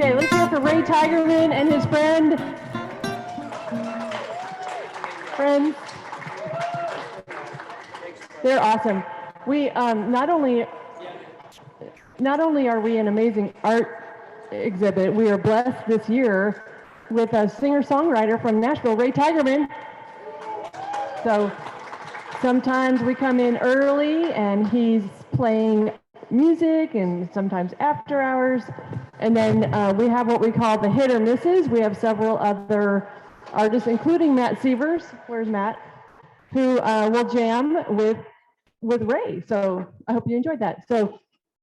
Okay, let's hear for Ray Tigerman and his friend. Friends. They're awesome. We not only are we an amazing art exhibit, we are blessed this year with a singer-songwriter from Nashville, Ray Tigerman. So sometimes we come in early and he's playing music, and sometimes after hours. And then we have what we call the hit or misses. We have several other artists, including Matt Sievers. Where's Matt? Who will jam with Ray. So I hope you enjoyed that. So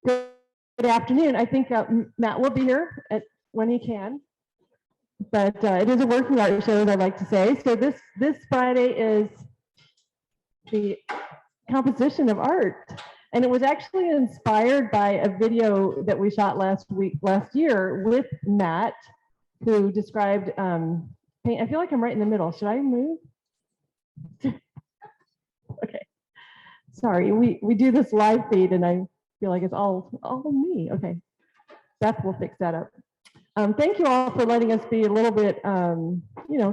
good afternoon. I think Matt will be here when he can. But it is a working art show, as I like to say. So this Friday is the composition of art. And it was actually inspired by a video that we shot last year with Matt, who described paint. I feel like I'm right in the middle. Should I move? Okay. Sorry, we do this live feed and I feel like it's all me. Okay. Beth will fix that up. Thank you all for letting us be a little bit,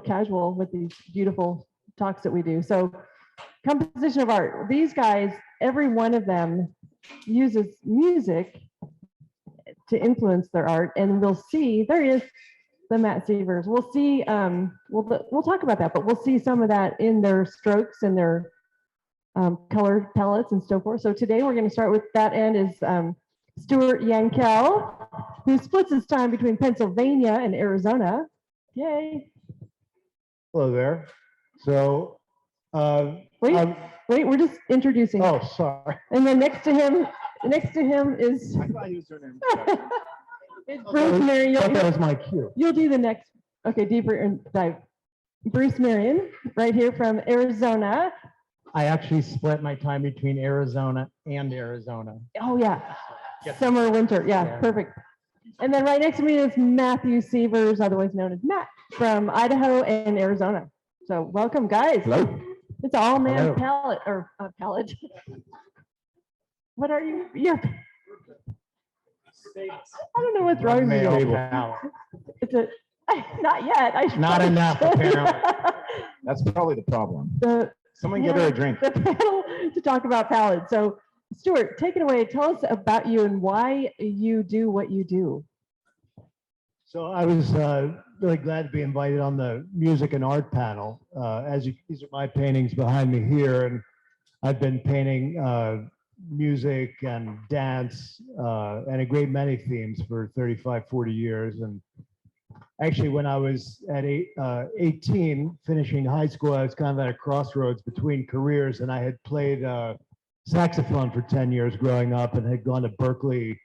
casual with these beautiful talks that we do. So composition of art. These guys, every one of them uses music to influence their art, and we'll see, there is the Matt Sievers. We'll see, we'll talk about that, but we'll see some of that in their strokes and their color palettes and so forth. So today we're going to start with that end is Stuart Yankell, who splits his time between Pennsylvania and Arizona. Yay. Hello there. So, wait, we're just introducing. Oh, sorry. And then next to him is. I thought he was doing It's Bruce Marion. That was my cue. You'll do the next. Okay, deeper dive. Bruce Marion, right here from Arizona. I actually split my time between Arizona and Arizona. Oh yeah, summer, winter. Yeah, perfect. And then right next to me is Matthew Sievers, otherwise known as Matt, from Idaho and Arizona. So welcome, guys. Hello. It's all man palette or palette. What are you? You're. I don't know what's wrong with you. It's a not yet. Not enough, apparently. That's probably the problem. Someone Yeah, get her a drink. The panel to talk about palettes. So, Stuart, take it away. Tell us about you and why you do what you do. So I was really glad to be invited on the music and art panel. These are my paintings behind me here, and I've been painting music and dance and a great many themes for 35, 40 years. And actually, when I was at 18, finishing high school, I was kind of at a crossroads between careers, and I had played saxophone for 10 years growing up and had gone to Berkeley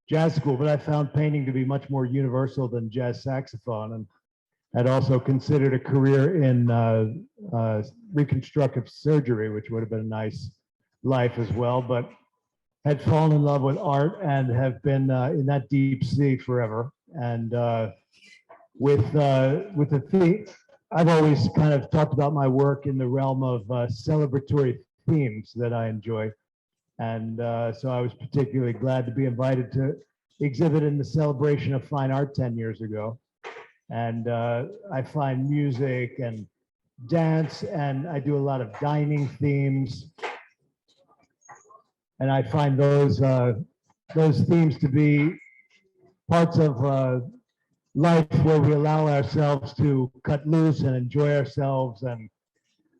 Jazz School, but I found painting to be much more universal than jazz saxophone, and had also considered a career in reconstructive surgery, which would have been a nice life as well, but had fallen in love with art and have been in that deep sea forever. And with the theme, I've always kind of talked about my work in the realm of celebratory themes that I enjoy. And so I was particularly glad to be invited to exhibit in the Celebration of Fine Art 10 years ago. And I find music and dance, and I do a lot of dining themes. And I find those themes to be parts of life where we allow ourselves to cut loose and enjoy ourselves. And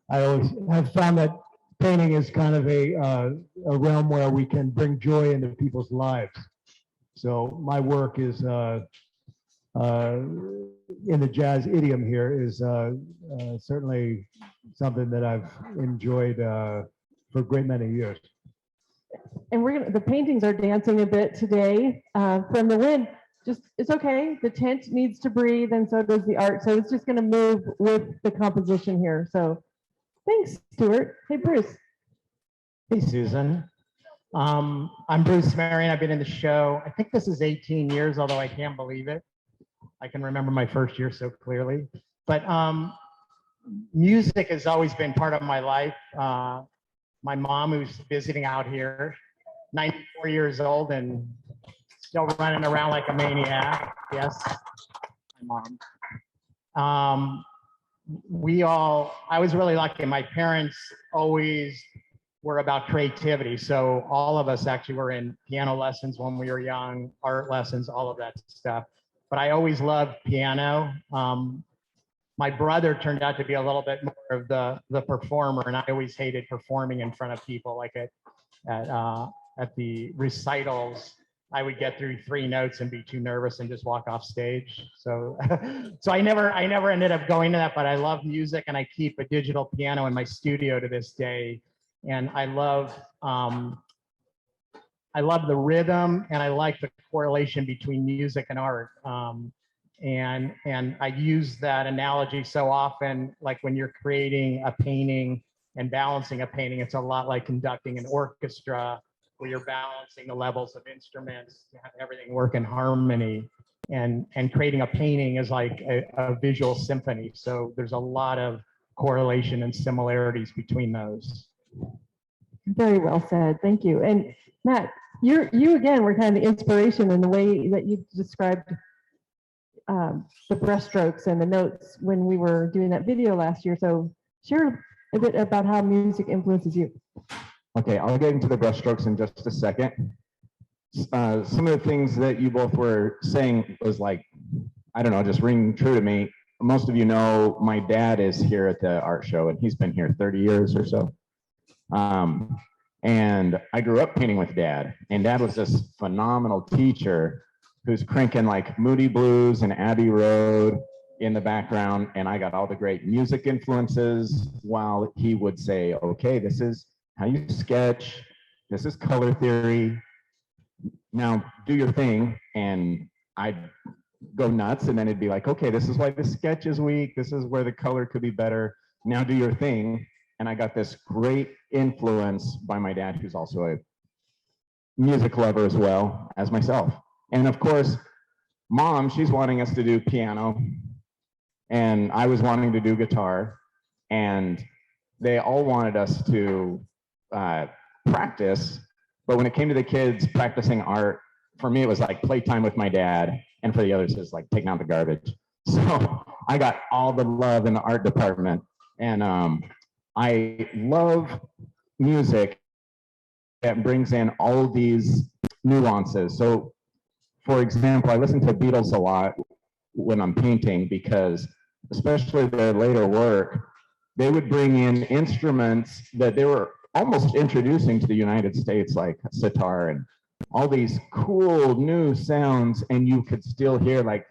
I always have found that painting is kind of a realm where we can bring joy into people's lives. So my work is, in the jazz idiom here, is certainly something that I've enjoyed for a great many years. And the paintings are dancing a bit today from the wind. It's okay. The tent needs to breathe, and so does the art. So it's just going to move with the composition here. So thanks, Stuart. Hey, Bruce. Hey, Susan. I'm Bruce Marion. I've been in the show, I think this is 18 years, although I can't believe it. I can remember my first year so clearly. But music has always been part of my life. My mom, who's visiting out here, 94 years old, and still running around like a maniac. Yes, my mom. I was really lucky. My parents always were about creativity. So all of us actually were in piano lessons when we were young, art lessons, all of that stuff. But I always loved piano. My brother turned out to be a little bit more of the performer, and I always hated performing in front of people. Like at the recitals, I would get through 3 notes and be too nervous and just walk off stage. So, so I never ended up going to that. But I love music, and I keep a digital piano in my studio to this day. And I love the rhythm, and I like the correlation between music and art. And I use that analogy so often, like when you're creating a painting and balancing a painting, it's a lot like conducting an orchestra where you're balancing the levels of instruments to have everything work in harmony. And creating a painting is like a visual symphony. So there's a lot of correlation and similarities between those. Very well said. Thank you. And Matt, you again were kind of the inspiration in the way that you described the brushstrokes and the notes when we were doing that video last year. So share a bit about how music influences you. Okay, I'll get into the brushstrokes in just a second. Some of the things that you both were saying was like, I don't know, just ringing true to me. Most of you know my dad is here at the art show, and he's been here 30 years or so. And I grew up painting with Dad, and Dad was this phenomenal teacher who's cranking like Moody Blues and Abbey Road in the background, and I got all the great music influences while he would say, okay, this is how you sketch, this is color theory, now do your thing. And I'd go nuts, and then it'd be like, okay, this is why the sketch is weak, this is where the color could be better, now do your thing. And I got this great influence by my dad, who's also a music lover as well as myself. And of course, Mom, she's wanting us to do piano, and I was wanting to do guitar, and they all wanted us to practice. But when it came to the kids practicing art, for me, it was like playtime with my dad, and for the others, it's like taking out the garbage. So I got all the love in the art department. And I love music that brings in all these nuances. So, for example, I listen to Beatles a lot when I'm painting, because especially their later work, they would bring in instruments that they were almost introducing to the United States, like sitar and all these cool new sounds, and you could still hear like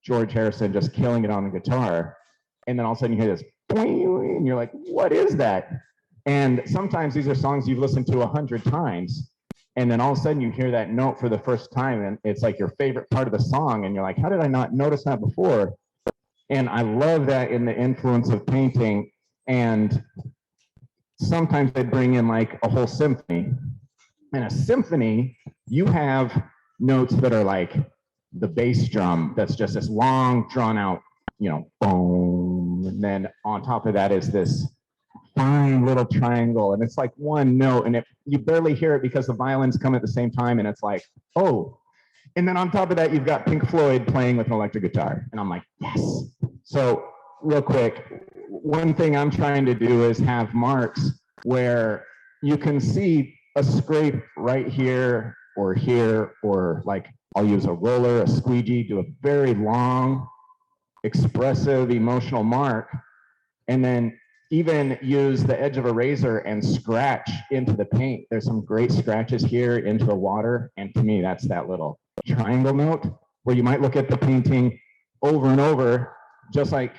George Harrison just killing it on the guitar. And then all of a sudden you hear this, and you're like, what is that? And sometimes these are songs you've listened to 100 times. And then all of a sudden you hear that note for the first time, and it's like your favorite part of the song. And you're like, how did I not notice that before? And I love that in the influence of painting. And sometimes they bring in like a whole symphony. In a symphony, you have notes that are like the bass drum, that's just this long, drawn out, you know, boom. And then on top of that is this fine little triangle, and it's like one note, and you barely hear it because the violins come at the same time, and it's like, oh. And then on top of that, you've got Pink Floyd playing with an electric guitar, and I'm like, yes. So real quick, one thing I'm trying to do is have marks where you can see a scrape right here, or like I'll use a roller, a squeegee, do a very long, expressive, emotional mark, and then even use the edge of a razor and scratch into the paint. There's some great scratches here into the water, and to me, that's that little triangle note where you might look at the painting over and over, just like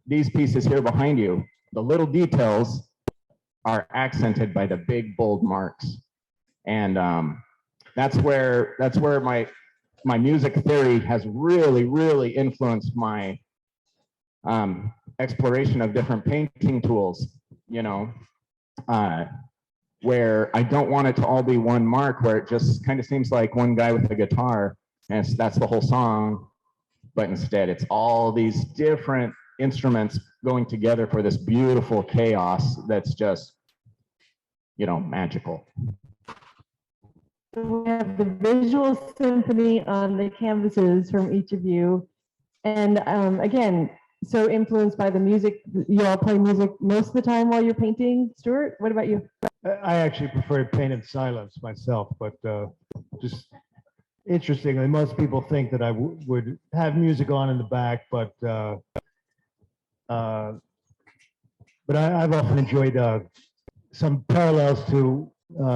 these pieces here behind you. The little details are accented by the big, bold marks. And that's where my music theory has really influenced my exploration of different painting tools, you know, where I don't want it to all be one mark, where it just kind of seems like one guy with a guitar and that's the whole song, but instead it's all these different instruments going together for this beautiful chaos that's just, you know, magical. we have the visual symphony on the canvases from each of you. And again, so influenced by the music. You all play music most of the time while you're painting. Stuart, what about you? I actually prefer to paint in silence myself, but just interestingly, most people think that I would have music on in the back, but I've often enjoyed some parallels to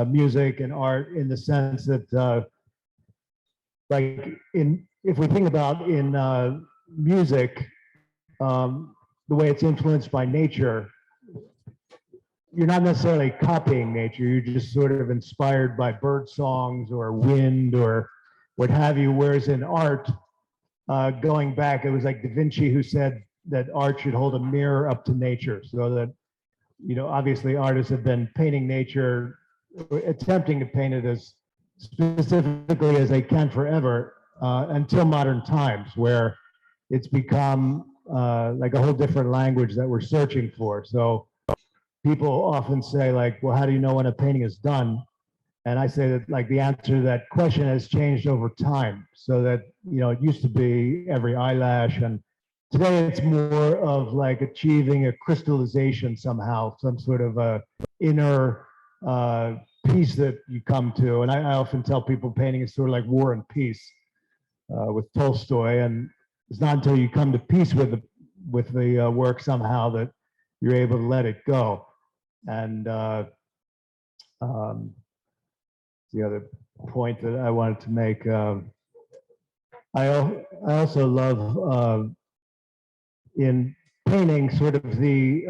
music and art in the sense that, if we think about in music, the way it's influenced by nature, you're not necessarily copying nature. You're just sort of inspired by bird songs or wind or what have you. Whereas in art, going back, it was like Da Vinci who said that art should hold a mirror up to nature, so that, obviously artists have been painting nature, attempting to paint it as specifically as they can forever, until modern times, where it's become like a whole different language that we're searching for. So people often say, like, well, how do you know when a painting is done? And I say that, like, the answer to that question has changed over time. So that, it used to be every eyelash, and today it's more of like achieving a crystallization somehow, some sort of a inner peace that you come to. And I often tell people painting is sort of like War and Peace with Tolstoy. And it's not until you come to peace with the work somehow that you're able to let it go. And the other point that I wanted to make, I also love in painting sort of the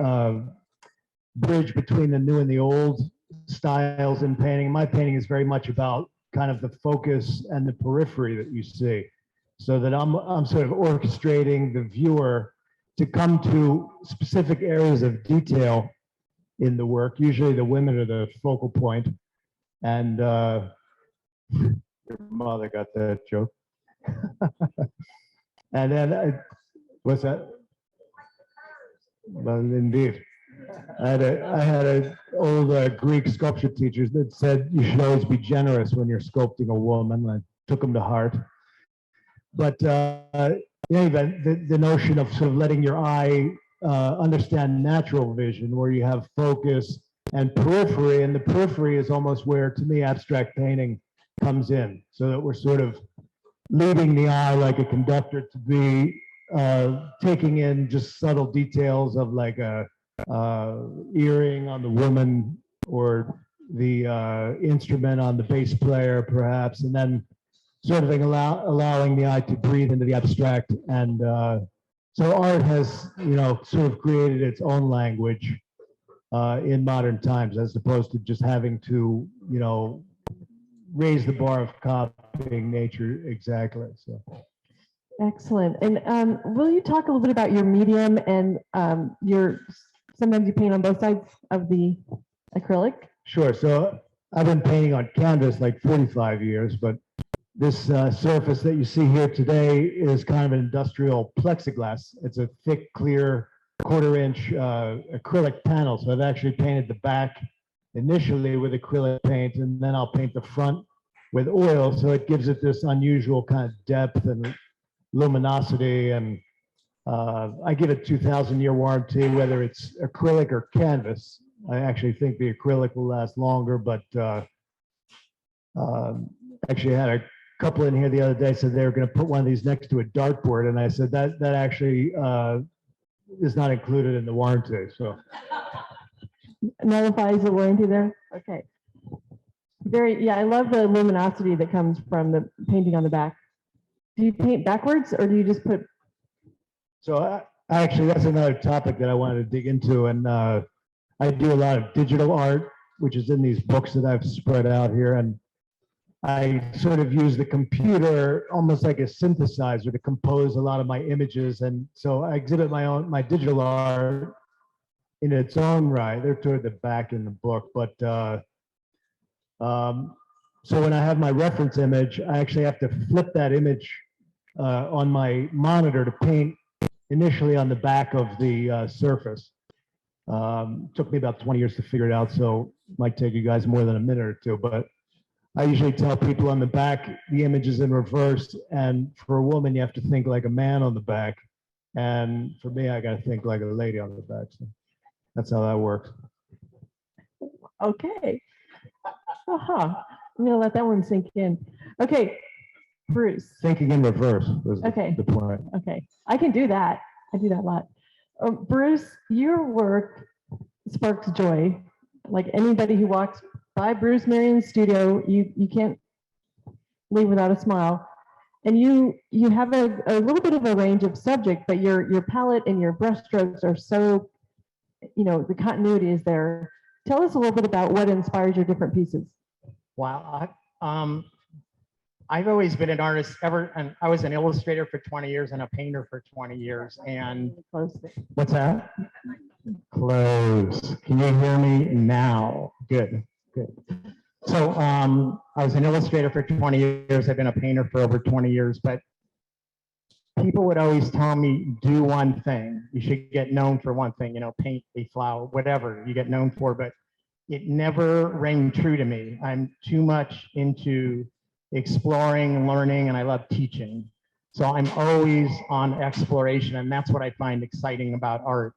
bridge between the new and the old styles in painting. My painting is very much about kind of the focus and the periphery that you see, so that I'm sort of orchestrating the viewer to come to specific areas of detail in the work. Usually the women are the focal point. And your mother got that joke. And then, what's that? Well, indeed. I had an old Greek sculpture teacher that said you should always be generous when you're sculpting a woman. I took him to heart. But in any event, the notion of sort of letting your eye understand natural vision, where you have focus and periphery, and the periphery is almost where, to me, abstract painting comes in, so that we're sort of leading the eye like a conductor to be taking in just subtle details of like a earring on the woman, or the instrument on the bass player, perhaps, and then sort of allowing the eye to breathe into the abstract. And so art has, sort of created its own language in modern times, as opposed to just having to, raise the bar of copying nature exactly. So. Excellent. And will you talk a little bit about your medium and sometimes you paint on both sides of the acrylic? Sure. So I've been painting on canvas like 45 years, but this surface that you see here today is kind of an industrial plexiglass. It's a thick, clear, quarter-inch acrylic panel. So I've actually painted the back initially with acrylic paint, and then I'll paint the front with oil. So it gives it this unusual kind of depth and luminosity. And I give it 2,000-year warranty, whether it's acrylic or canvas. I actually think the acrylic will last longer, but actually had a couple in here the other day said they were going to put one of these next to a dartboard, and I said that actually is not included in the warranty. So nullifies the warranty there. Okay. I love the luminosity that comes from the painting on the back. Do you paint backwards, or do you just put? So actually, that's another topic that I wanted to dig into, and I do a lot of digital art, which is in these books that I've spread out here, and I sort of use the computer almost like a synthesizer to compose a lot of my images. And so I exhibit my digital art in its own right. They're toward the back in the book, but so when I have my reference image, I actually have to flip that image on my monitor to paint initially on the back of the surface. Took me about 20 years to figure it out, so it might take you guys more than a minute or two, but I usually tell people on the back, the image is in reverse. And for a woman, you have to think like a man on the back. And for me, I got to think like a lady on the back. So that's how that works. Okay. Uh-huh. I'm gonna let that one sink in. Okay, Bruce. Thinking in reverse was Okay. the point. Okay, I can do that. I do that a lot. Bruce, your work sparks joy. Like anybody who walks by Bruce Marion's studio, you can't leave without a smile. And you have a little bit of a range of subject, but your palette and your brushstrokes are so, the continuity is there. Tell us a little bit about what inspires your different pieces. Wow. I've always been an artist and I was an illustrator for 20 years and a painter for 20 years. And what's that? Close. Can you hear me now? Good, good. So I was an illustrator for 20 years. I've been a painter for over 20 years, but people would always tell me, do one thing. You should get known for one thing, paint a flower, whatever you get known for, but it never rang true to me. I'm too much into exploring, learning, and I love teaching. So I'm always on exploration, and that's what I find exciting about art.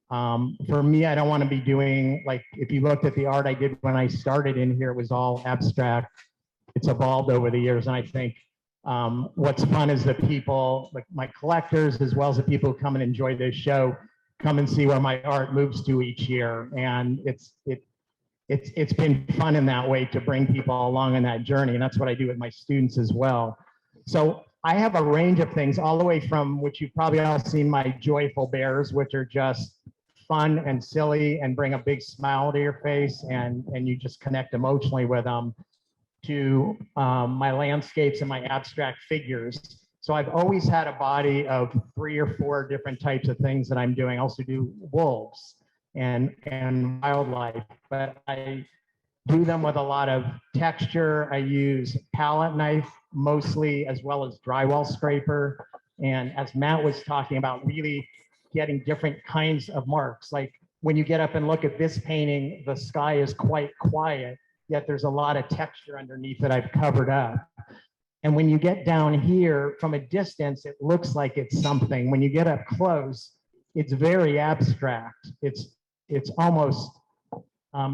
For me, I don't want to be doing, like, if you looked at the art I did when I started in here, it was all abstract. It's evolved over the years, and I think what's fun is the people, like my collectors, as well as the people who come and enjoy this show, come and see where my art moves to each year. And it's been fun in that way to bring people along on that journey. And that's what I do with my students as well. So I have a range of things, all the way from, which you've probably all seen, my joyful bears, which are just fun and silly and bring a big smile to your face, and you just connect emotionally with them, to my landscapes and my abstract figures. So I've always had a body of 3 or 4 different types of things that I'm doing. I also do wolves and wildlife, but I do them with a lot of texture. I use palette knife mostly, as well as drywall scraper. And as Matt was talking about, really getting different kinds of marks. Like when you get up and look at this painting, the sky is quite quiet, yet there's a lot of texture underneath that I've covered up. And when you get down here from a distance, it looks like it's something. When you get up close, it's very abstract. It's almost,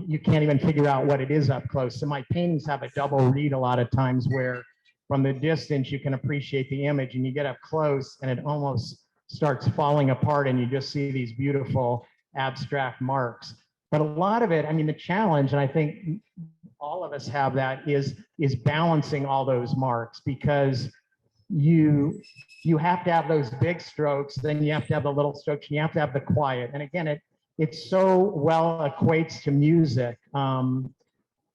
you can't even figure out what it is up close. So my paintings have a double read a lot of times, where from the distance you can appreciate the image, and you get up close and it almost starts falling apart, and you just see these beautiful abstract marks. But a lot of it, I mean, the challenge, and I think all of us have that, is balancing all those marks, because you have to have those big strokes, then you have to have the little strokes, and you have to have the quiet. And again, it so well equates to music.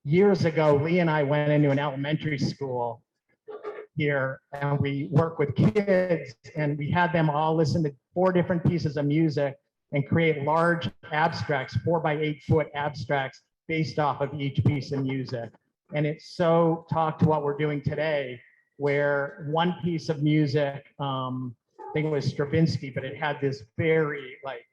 Years ago, Lee and I went into an elementary school here, and we work with kids, and we had them all listen to 4 different pieces of music and create large abstracts, 4 by 8 foot abstracts based off of each piece of music. And it's so talked to what we're doing today, where one piece of music, I think it was Stravinsky, but it had this very like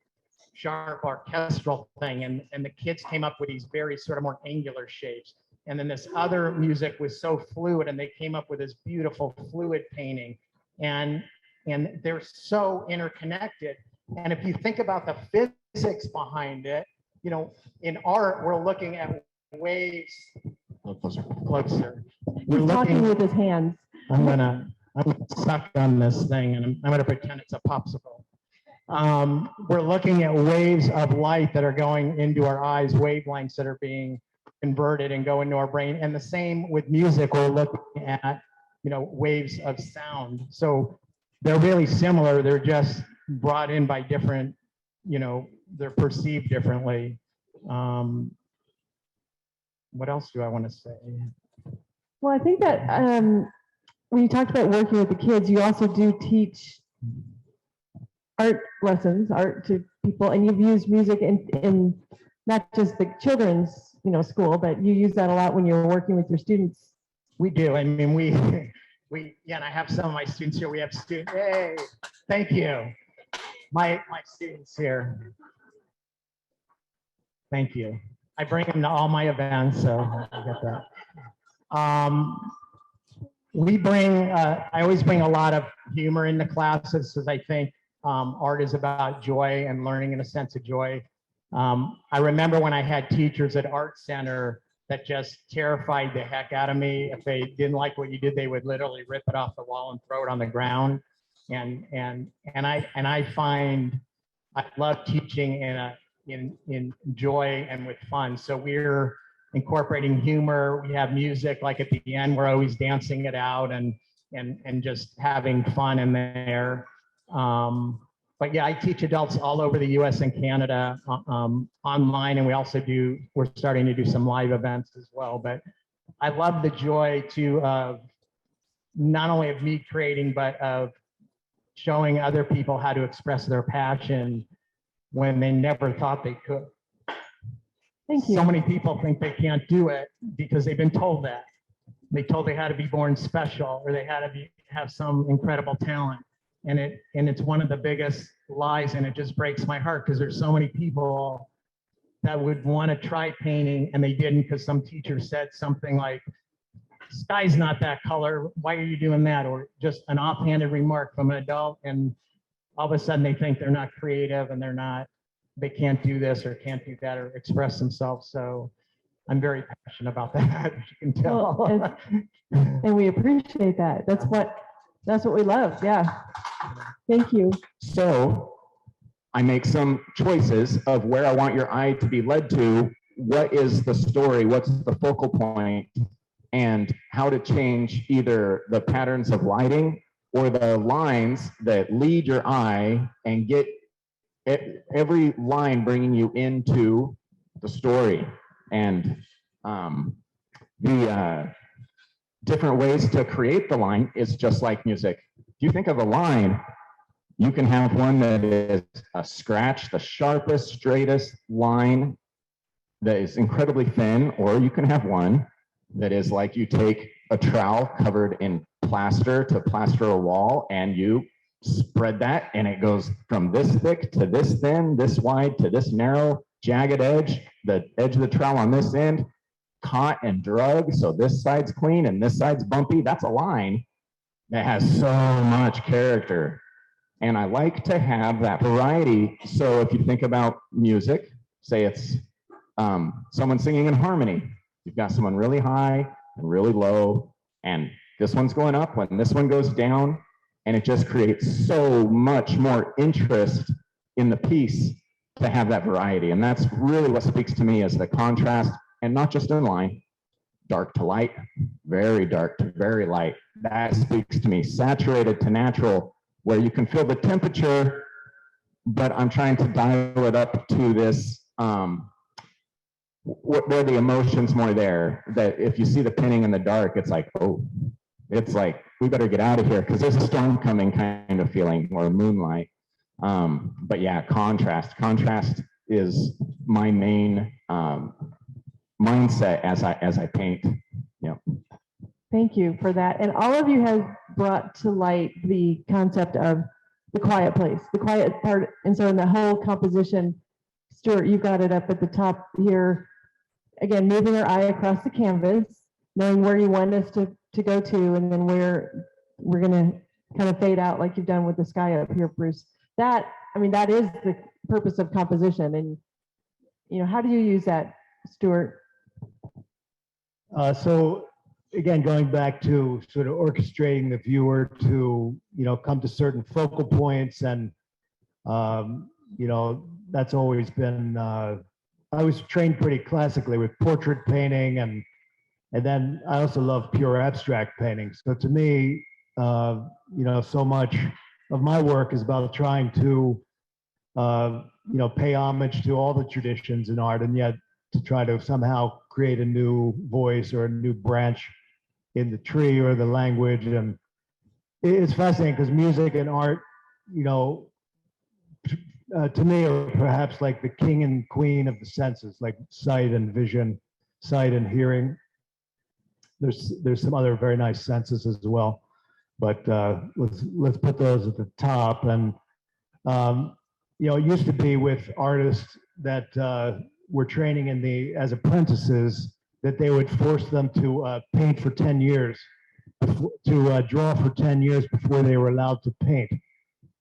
sharp orchestral thing, and the kids came up with these very sort of more angular shapes. And then this other music was so fluid, and they came up with this beautiful fluid painting. And they're so interconnected. And if you think about the physics behind it, in art, we're looking at waves. Closer. He's talking with his hands. I'm gonna suck on this thing, and I'm gonna pretend it's a popsicle. We're looking at waves of light that are going into our eyes, wavelengths that are being converted and go into our brain. And the same with music, we're looking at, waves of sound. So they're really similar. They're just brought in by different, they're perceived differently. What else do I want to say? Well, I think that when you talked about working with the kids, you also do teach art lessons, art to people, and you've used music in not just the children's, school, but you use that a lot when you're working with your students. We do. I mean, we and I have some of my students here. We have students. Hey, thank you. My students here. Thank you. I bring them to all my events, so I get We bring, I always bring a lot of humor into classes because I think art is about joy and learning in a sense of joy. I remember when I had teachers at Art Center that just terrified the heck out of me. If they didn't like what you did, they would literally rip it off the wall and throw it on the ground. And I find I love teaching in joy and with fun. So we're incorporating humor. We have music, like at the end, we're always dancing it out and just having fun in there. But yeah, I teach adults all over the US and Canada online, and we're starting to do some live events as well. But I love the joy to not only of me creating, but of showing other people how to express their passion when they never thought they could. Thank you. So many people think they can't do it because they've been told that. They told they had to be born special or they had to have some incredible talent. And it's one of the biggest lies, and it just breaks my heart because there's so many people that would want to try painting and they didn't because some teacher said something like, sky's not that color, why are you doing that? Or just an offhanded remark from an adult, and all of a sudden they think they're not creative and they can't do this or can't do that or express themselves. So I'm very passionate about that, as you can tell. Well, and we appreciate that. That's what we love. Yeah. Thank you. So I make some choices of where I want your eye to be led to. What is the story? What's the focal point? And how to change either the patterns of lighting or the lines that lead your eye and get every line bringing you into the story. And the different ways to create the line is just like music. If you think of a line, you can have one that is a scratch, the sharpest, straightest line that is incredibly thin, or you can have one that is like you take a trowel covered in plaster to plaster a wall and you spread that and it goes from this thick to this thin, this wide to this narrow, jagged edge, the edge of the trowel on this end, caught and drug, so this side's clean and this side's bumpy. That's a line that has so much character. And I like to have that variety. So if you think about music, say it's someone singing in harmony. You've got someone really high and really low, and this one's going up when this one goes down, and it just creates so much more interest in the piece to have that variety. And that's really what speaks to me as the contrast, and not just in line, dark to light, very dark to very light. That speaks to me. Saturated to natural, where you can feel the temperature, but I'm trying to dial it up to this, where the emotion's more there, that if you see the pinning in the dark, it's like, oh, it's like, we better get out of here because there's a storm coming kind of feeling, or moonlight. But yeah, contrast is my main mindset as I paint. Yeah. Thank you for that. And all of you have brought to light the concept of the quiet place, the quiet part. And so in the whole composition, Stuart, you got it up at the top here. Again, moving our eye across the canvas, knowing where you want us to go to, and then we're going to kind of fade out like you've done with the sky up here, Bruce. That is the purpose of composition. And, how do you use that, Stuart? So again, going back to sort of orchestrating the viewer to, come to certain focal points, and, that's always been, I was trained pretty classically with portrait painting, and then I also love pure abstract painting. So to me, so much of my work is about trying to, pay homage to all the traditions in art, and yet to try to somehow create a new voice or a new branch in the tree or the language. And it's fascinating because music and art, to me, are perhaps like the king and queen of the senses, like sight and vision, sight and hearing. There's some other very nice senses as well, but let's put those at the top. And it used to be with artists that were training as apprentices, that they would force them to paint for 10 years, to draw for 10 years before they were allowed to paint.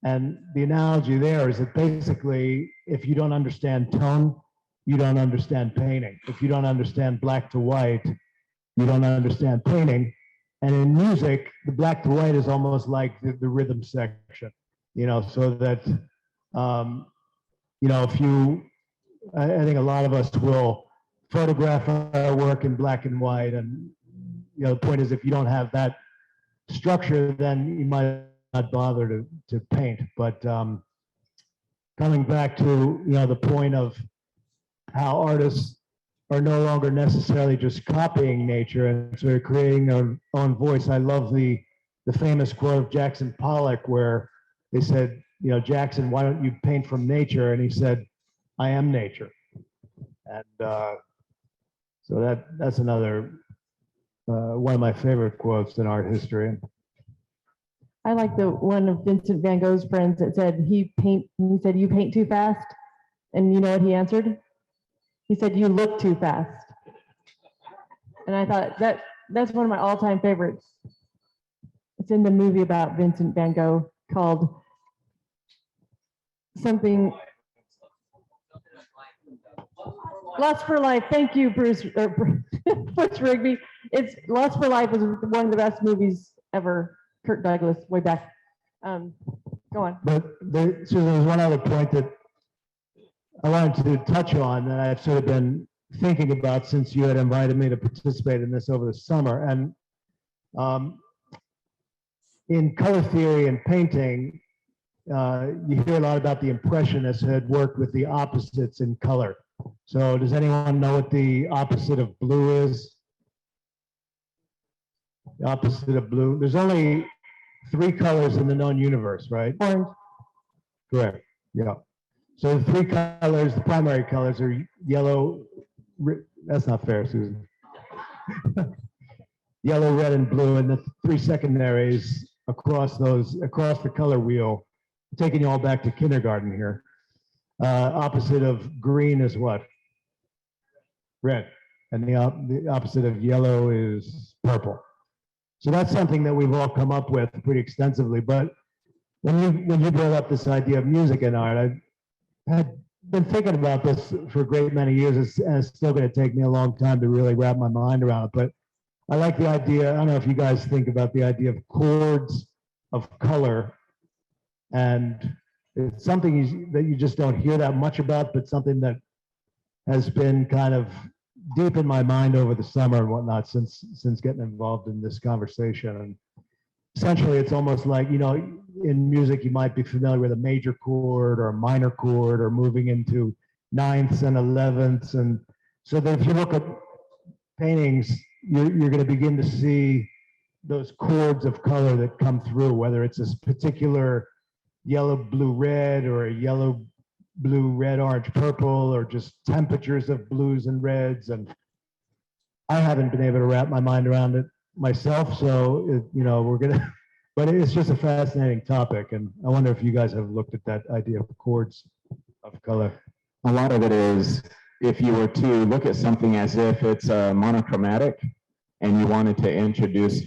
And the analogy there is that basically, if you don't understand tone, you don't understand painting. If you don't understand black to white, you don't understand painting. And in music, the black to white is almost like the rhythm section, you know, so that, you know, if you, I think a lot of us will photograph our work in black and white. And, you know, the point is, if you don't have that structure, then you might not bother to paint. But coming back to, you know, the point of how artists are no longer necessarily just copying nature and sort of creating their own voice. I love the famous quote of Jackson Pollock where they said, you know, Jackson, why don't you paint from nature? And he said, I am nature. And so that's another one of my favorite quotes in art history. I like the one of Vincent van Gogh's friends that said he said, you paint too fast. And you know what he answered? He said, you look too fast. And I thought that's one of my all-time favorites. It's in the movie about Vincent van Gogh called something, Lust for Life. Thank you, Bruce Rigby. It's Lust for Life is one of the best movies ever. Kirk Douglas, way back. Go on. But so there's one other point that I wanted to touch on that I've sort of been thinking about since you had invited me to participate in this over the summer. And in color theory and painting, you hear a lot about the Impressionists who had worked with the opposites in color. So does anyone know what the opposite of blue is? The opposite of blue. There's only 3 colors in the known universe, right? Orange. Correct. Yeah. So the 3 colors, the primary colors are yellow. That's not fair, Susan. Yellow, red, and blue, and the 3 secondaries across the color wheel. I'm taking you all back to kindergarten here. Opposite of green is what? Red. And the opposite of yellow is purple. So that's something that we've all come up with pretty extensively. But when you brought up this idea of music and art, I had been thinking about this for a great many years, and it's still going to take me a long time to really wrap my mind around it. But I like the idea, I don't know if you guys think about the idea of chords of color. And it's something that you just don't hear that much about, but something that has been kind of deep in my mind over the summer and whatnot since getting involved in this conversation. And essentially, it's almost like, you know, in music, you might be familiar with a major chord or a minor chord or moving into 9ths and 11ths. And so that if you look at paintings, you're going to begin to see those chords of color that come through, whether it's this particular yellow, blue, red, or a yellow, blue, red, orange, purple, or just temperatures of blues and reds. And I haven't been able to wrap my mind around it myself. So, you know, but it's just a fascinating topic. And I wonder if you guys have looked at that idea of chords of color. A lot of it is, if you were to look at something as if it's monochromatic and you wanted to introduce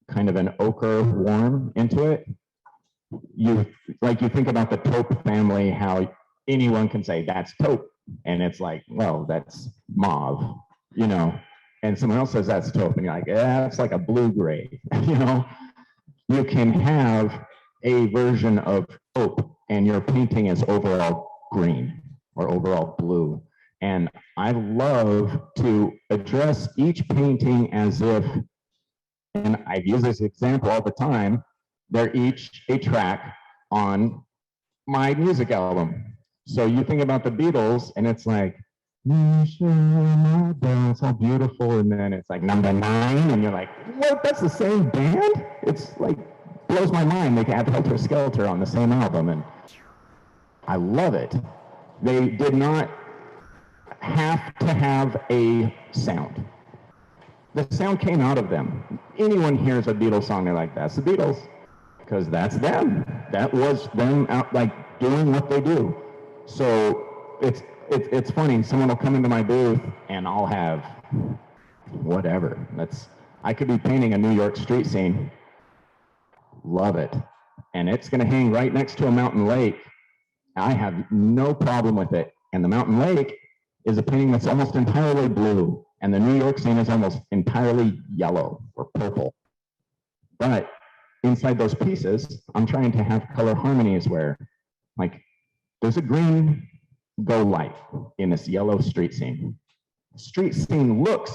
kind of an ochre warm into it, you think about the taupe family, how anyone can say that's taupe, and it's like, well, that's mauve, you know, and someone else says that's taupe, and you're like, yeah, it's like a blue gray, you know. You can have a version of taupe, and your painting is overall green or overall blue. And I love to address each painting as if, and I've used this example all the time, they're each a track on my music album. So you think about the Beatles, and it's like, it's all beautiful, and then it's like number 9, and you're like, what? That's the same band? It's like, blows my mind. They have Helter Skelter on the same album, and I love it. They did not have to have a sound. The sound came out of them. Anyone hears a Beatles song, they're like, that's the Beatles, because that's them. That was them out like doing what they do. So it's funny. Someone will come into my booth and I'll have whatever. I could be painting a New York street scene, love it. And it's gonna hang right next to a mountain lake. I have no problem with it. And the mountain lake is a painting that's almost entirely blue. And the New York scene is almost entirely yellow or purple. But inside those pieces, I'm trying to have color harmonies where, like, there's a green go light in this yellow street scene. Street scene looks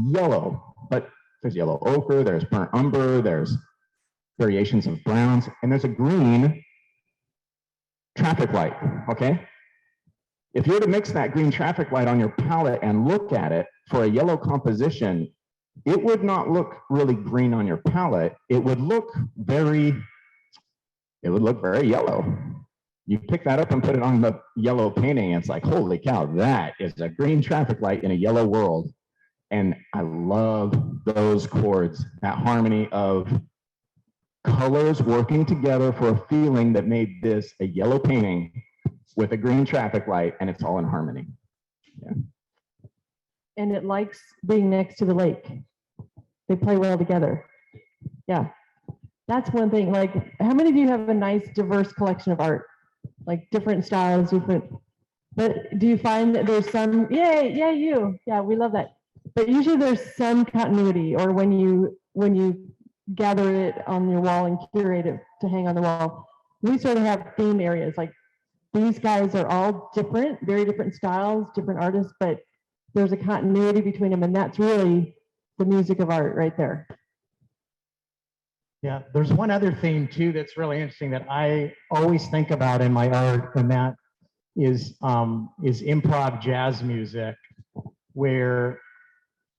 yellow, but there's yellow ochre, there's burnt umber, there's variations of browns, and there's a green traffic light, okay? If you were to mix that green traffic light on your palette and look at it for a yellow composition, it would not look really green on your palette. It would look very yellow. You pick that up and put it on the yellow painting, and it's like, holy cow, that is a green traffic light in a yellow world. And I love those chords, that harmony of colors working together for a feeling that made this a yellow painting with a green traffic light, and it's all in harmony. Yeah. And it likes being next to the lake. They play well together. Yeah. That's one thing. Like, how many of you have a nice diverse collection of art? Like different styles, but do you find that there's some, yeah, we love that. But usually there's some continuity, or when you gather it on your wall and curate it to hang on the wall, we sort of have theme areas. Like, these guys are all different, very different styles, different artists, but there's a continuity between them, and that's really the music of art right there. Yeah, there's one other theme too that's really interesting that I always think about in my art, and that is improv jazz music, where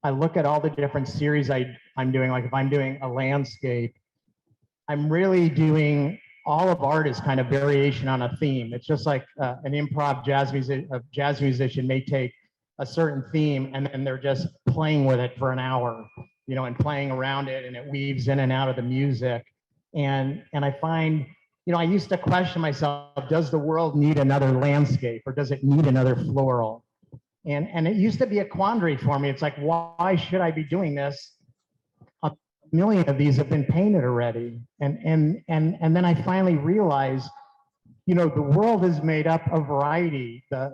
I look at all the different series I'm doing. Like, if I'm doing a landscape, I'm really doing all of art is kind of variation on a theme. It's just like an improv jazz musician may take a certain theme and they're just playing with it for an hour, you know, and playing around it, and it weaves in and out of the music. And I find, you know, I used to question myself, does the world need another landscape, or does it need another floral? And it used to be a quandary for me. It's like, why should I be doing this? A million of these have been painted already. And then I finally realized, you know, the world is made up of variety. The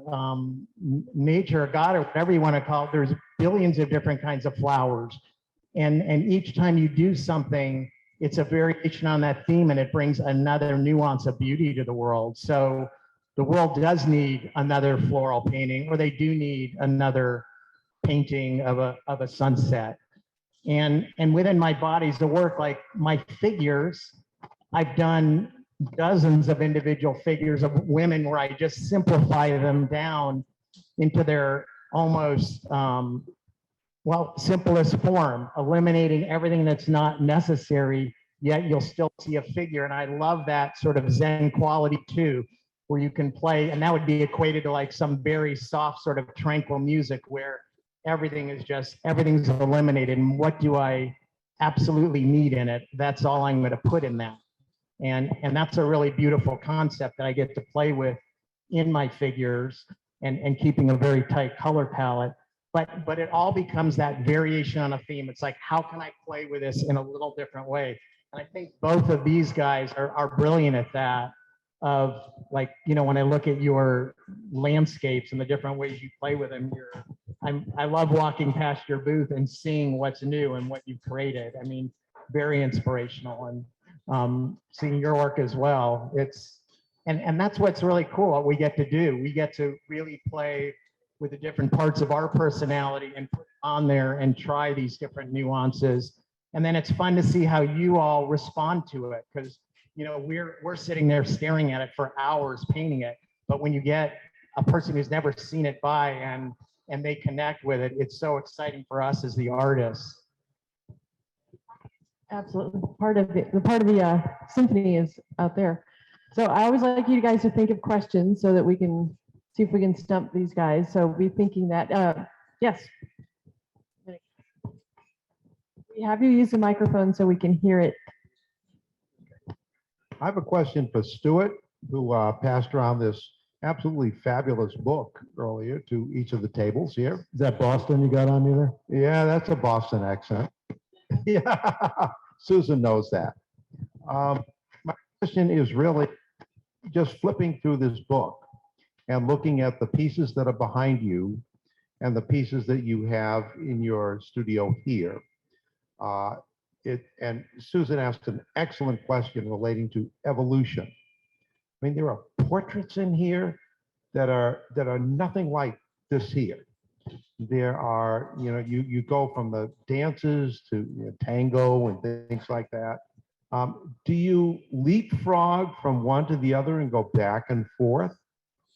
nature, God, or whatever you want to call it, there's billions of different kinds of flowers. And each time you do something, it's a variation on that theme, and it brings another nuance of beauty to the world. So the world does need another floral painting, or they do need another painting of a sunset. And within my bodies of work, like my figures, I've done dozens of individual figures of women where I just simplify them down into their almost, simplest form, eliminating everything that's not necessary, yet you'll still see a figure. And I love that sort of Zen quality too, where you can play, and that would be equated to like some very soft sort of tranquil music where everything's eliminated. And what do I absolutely need in it? That's all I'm going to put in that. And that's a really beautiful concept that I get to play with in my figures, and keeping a very tight color palette. But it all becomes that variation on a theme. It's like, how can I play with this in a little different way? And I think both of these guys are brilliant at that. Of like, you know, when I look at your landscapes and the different ways you play with them, I love walking past your booth and seeing what's new and what you've created. I mean, very inspirational, and seeing your work as well. And that's what's really cool, what we get to do. We get to really play with the different parts of our personality and put it on there and try these different nuances. And then it's fun to see how you all respond to it, because, you know, we're sitting there staring at it for hours painting it. But when you get a person who's never seen it by and they connect with it, it's so exciting for us as the artists. Absolutely. Part of the symphony is out there. So I always like you guys to think of questions so that we can see if we can stump these guys. So be thinking that, yes. We have you use the microphone so we can hear it. I have a question for Stewart, who passed around this absolutely fabulous book earlier to each of the tables here. Is that Boston you got on you there? Yeah, that's a Boston accent. Yeah, Susan knows that. My question is really just flipping through this book and looking at the pieces that are behind you and the pieces that you have in your studio here. And Susan asked an excellent question relating to evolution. I mean, there are portraits in here that are nothing like this here. There are, you go from the dances to tango and things like that. Do you leapfrog from one to the other and go back and forth?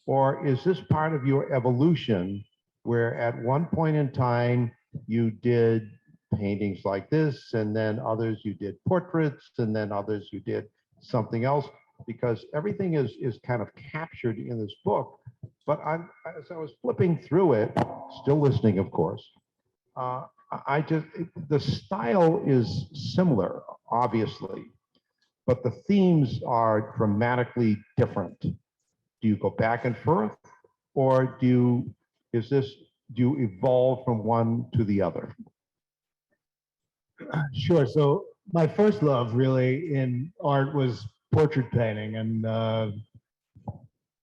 Or is this part of your evolution where at one point in time you did paintings like this, and then others you did portraits, and then others you did something else? Because everything is kind of captured in this book. But as I was flipping through it, still listening, of course, the style is similar, obviously, but the themes are dramatically different. Do you go back and forth, or do you evolve from one to the other? Sure. So my first love really in art was portrait painting. And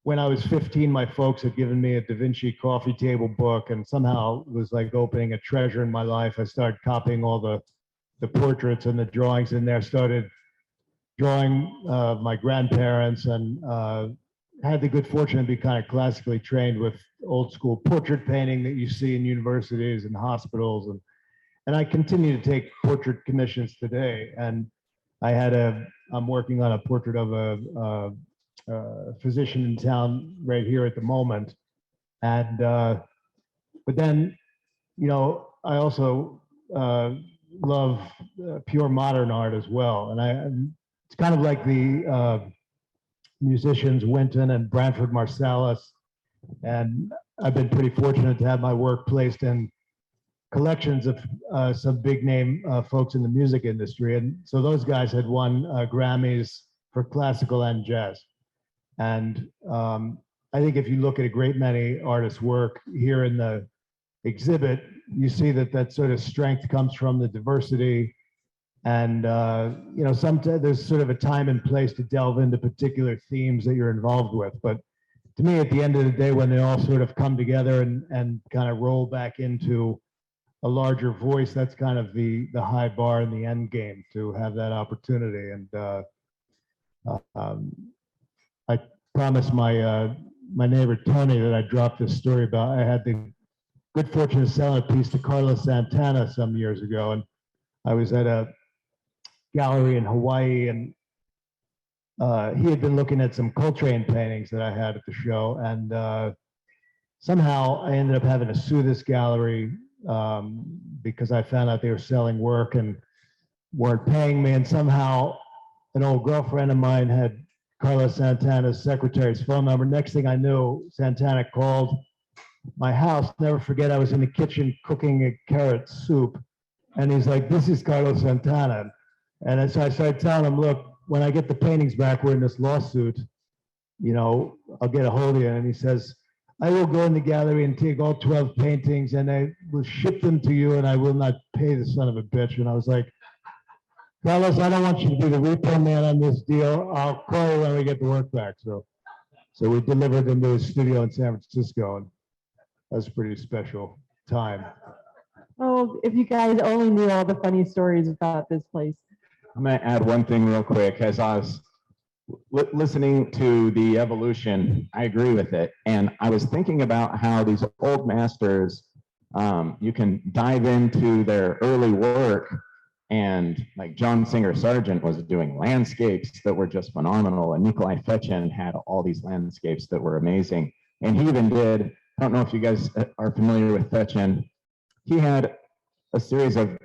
when I was 15, my folks had given me a Da Vinci coffee table book, and somehow it was like opening a treasure in my life. I started copying all the portraits and the drawings in there, started drawing my grandparents, and had the good fortune to be kind of classically trained with old school portrait painting that you see in universities and hospitals. And I continue to take portrait commissions today. And I'm working on a portrait of a physician in town right here at the moment. And, but then, I also love pure modern art as well. And it's kind of like the musicians Wynton and Branford Marsalis. And I've been pretty fortunate to have my work placed in collections of some big name folks in the music industry. And so those guys had won Grammys for classical and jazz. And I think if you look at a great many artists' work here in the exhibit, you see that sort of strength comes from the diversity. And, sometimes there's sort of a time and place to delve into particular themes that you're involved with. But to me, at the end of the day, when they all sort of come together and kind of roll back into a larger voice, that's kind of the high bar in the end game to have that opportunity. And I promised my neighbor Tony that I dropped this story about. I had the good fortune of selling a piece to Carlos Santana some years ago, and I was at a gallery in Hawaii, and he had been looking at some Coltrane paintings that I had at the show, and somehow I ended up having to sue this gallery because I found out they were selling work and weren't paying me. And somehow an old girlfriend of mine had Carlos Santana's secretary's phone number. Next thing I knew, Santana called my house. Never forget, I was in the kitchen cooking a carrot soup. And he's like, "This is Carlos Santana." And so I started telling him, "Look, when I get the paintings back, we're in this lawsuit, I'll get a hold of you." And he says, "I will go in the gallery and take all 12 paintings and I will ship them to you, and I will not pay the son of a bitch." And I was like, "Carlos, I don't want you to be the repo man on this deal. I'll call you when we get the work back." So we delivered them to his studio in San Francisco, and that was a pretty special time. Oh, if you guys only knew all the funny stories about this place. I'm going to add one thing real quick. As I was listening to the evolution, I agree with it. And I was thinking about how these old masters, you can dive into their early work, and like John Singer Sargent was doing landscapes that were just phenomenal. And Nikolai Fechin had all these landscapes that were amazing. And he even did, I don't know if you guys are familiar with Fechin, he had a series of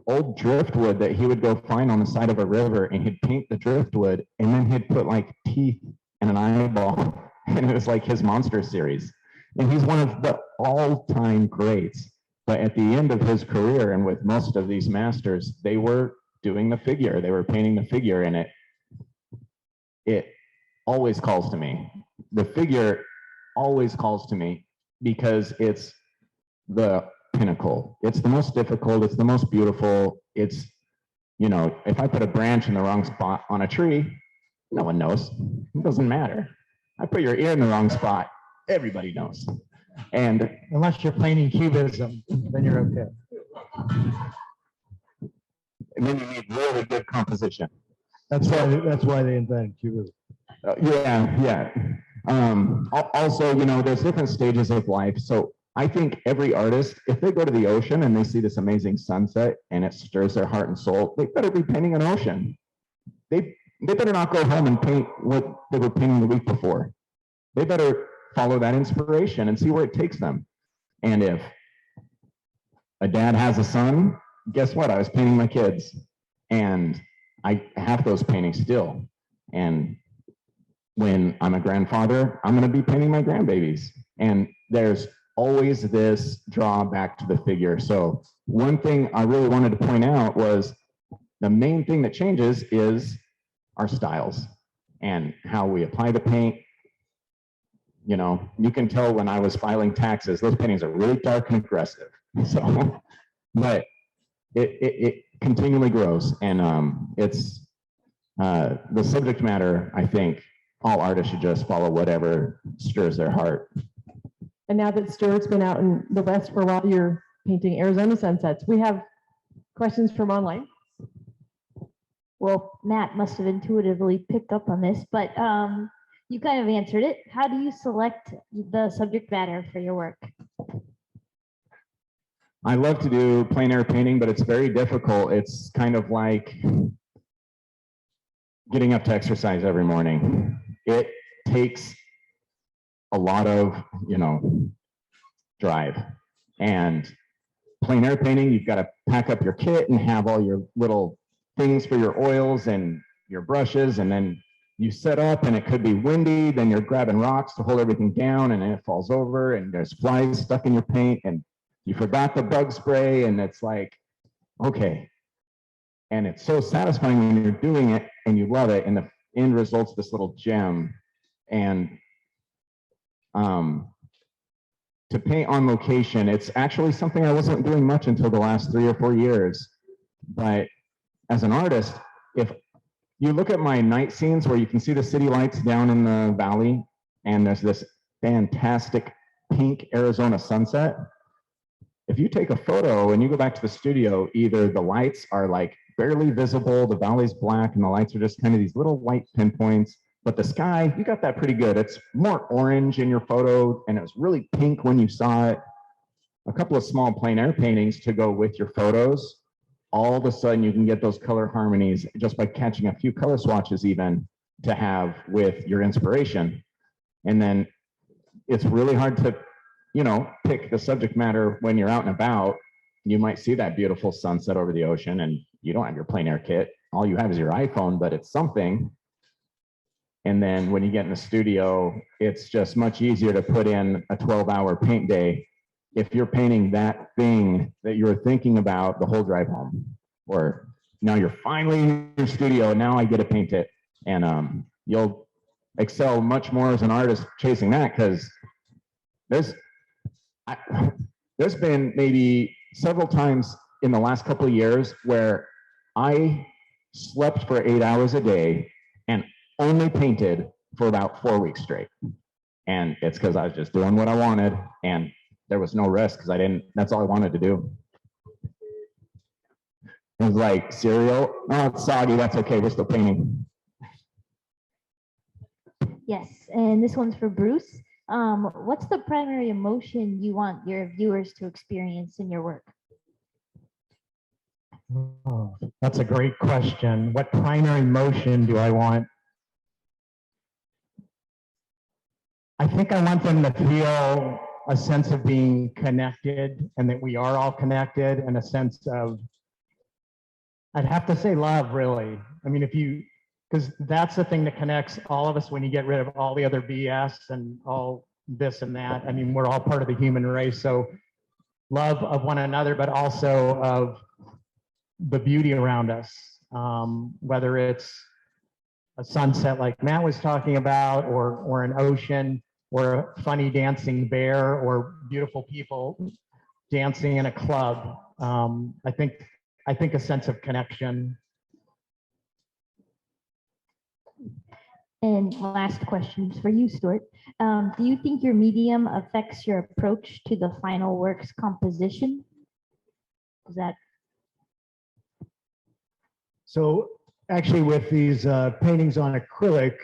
old driftwood that he would go find on the side of a river, and he'd paint the driftwood, and then he'd put like teeth and an eyeball, and it was like his monster series. And he's one of the all-time greats. But at the end of his career, and with most of these masters, they were doing the figure, they were painting the figure, and it always calls to me. The figure always calls to me because it's the pinnacle. It's the most difficult. It's the most beautiful. It's, you know, if I put a branch in the wrong spot on a tree, no one knows. It doesn't matter. I put your ear in the wrong spot, everybody knows. And Unless you're painting cubism, then you're okay. and then you need really good composition. That's why they invented cubism. Yeah. Also, you know, there's different stages of life. So I think every artist, if they go to the ocean and they see this amazing sunset and it stirs their heart and soul, they better be painting an ocean. They better not go home and paint what they were painting the week before. They better follow that inspiration and see where it takes them. And if a dad has a son, guess what? I was painting my kids, and I have those paintings still. And when I'm a grandfather, I'm going to be painting my grandbabies. And there's always this draw back to the figure. So one thing I really wanted to point out was the main thing that changes is our styles and how we apply the paint. You know, you can tell when I was filing taxes, those paintings are really dark and aggressive. So, but it continually grows, and it's the subject matter. I think all artists should just follow whatever stirs their heart. And now that Stuart's been out in the West for a while, you're painting Arizona sunsets. We have questions from online. Well, Matt must have intuitively picked up on this, but you kind of answered it. How do you select the subject matter for your work? I love to do plein air painting, but it's very difficult. It's kind of like getting up to exercise every morning. It takes a lot of, you know, drive. And plein air painting, you've got to pack up your kit and have all your little things for your oils and your brushes, and then you set up and it could be windy, then you're grabbing rocks to hold everything down and then it falls over and there's flies stuck in your paint and you forgot the bug spray, and it's like, okay. And it's so satisfying when you're doing it and you love it, and the end result's this little gem. And to paint on location, it's actually something I wasn't doing much until the last 3 or 4 years. But as an artist, if you look at my night scenes where you can see the city lights down in the valley, and there's this fantastic pink Arizona sunset, if you take a photo and you go back to the studio, either the lights are like barely visible, the valley's black, and the lights are just kind of these little white pinpoints, but the sky, you got that pretty good. It's more orange in your photo, and it was really pink when you saw it. A couple of small plein air paintings to go with your photos, all of a sudden you can get those color harmonies just by catching a few color swatches even to have with your inspiration. And then it's really hard to, you know, pick the subject matter when you're out and about. You might see that beautiful sunset over the ocean and you don't have your plein air kit. All you have is your iPhone, but it's something. And then when you get in the studio, it's just much easier to put in a 12-hour paint day if you're painting that thing that you were thinking about the whole drive home. Or now you're finally in your studio, now I get to paint it. And you'll excel much more as an artist chasing that, because there's been maybe several times in the last couple of years where I slept for 8 hours a day and only painted for about 4 weeks straight. And it's because I was just doing what I wanted, and there was no rest because that's all I wanted to do. It was like cereal. Oh, it's soggy. That's okay. We're still painting. Yes, and this one's for Bruce. What's the primary emotion you want your viewers to experience in your work? Oh, that's a great question. What primary emotion do I want? I think I want them to feel a sense of being connected, and that we are all connected, and a sense of, I'd have to say love, really. I mean, because that's the thing that connects all of us when you get rid of all the other BS and all this and that. I mean, we're all part of the human race. So love of one another, but also of the beauty around us, whether it's a sunset like Matt was talking about, or an ocean. or a funny dancing bear, or beautiful people dancing in a club. I think a sense of connection. And last question for you, Stuart. Do you think your medium affects your approach to the final work's composition? Is that So actually with these paintings on acrylic,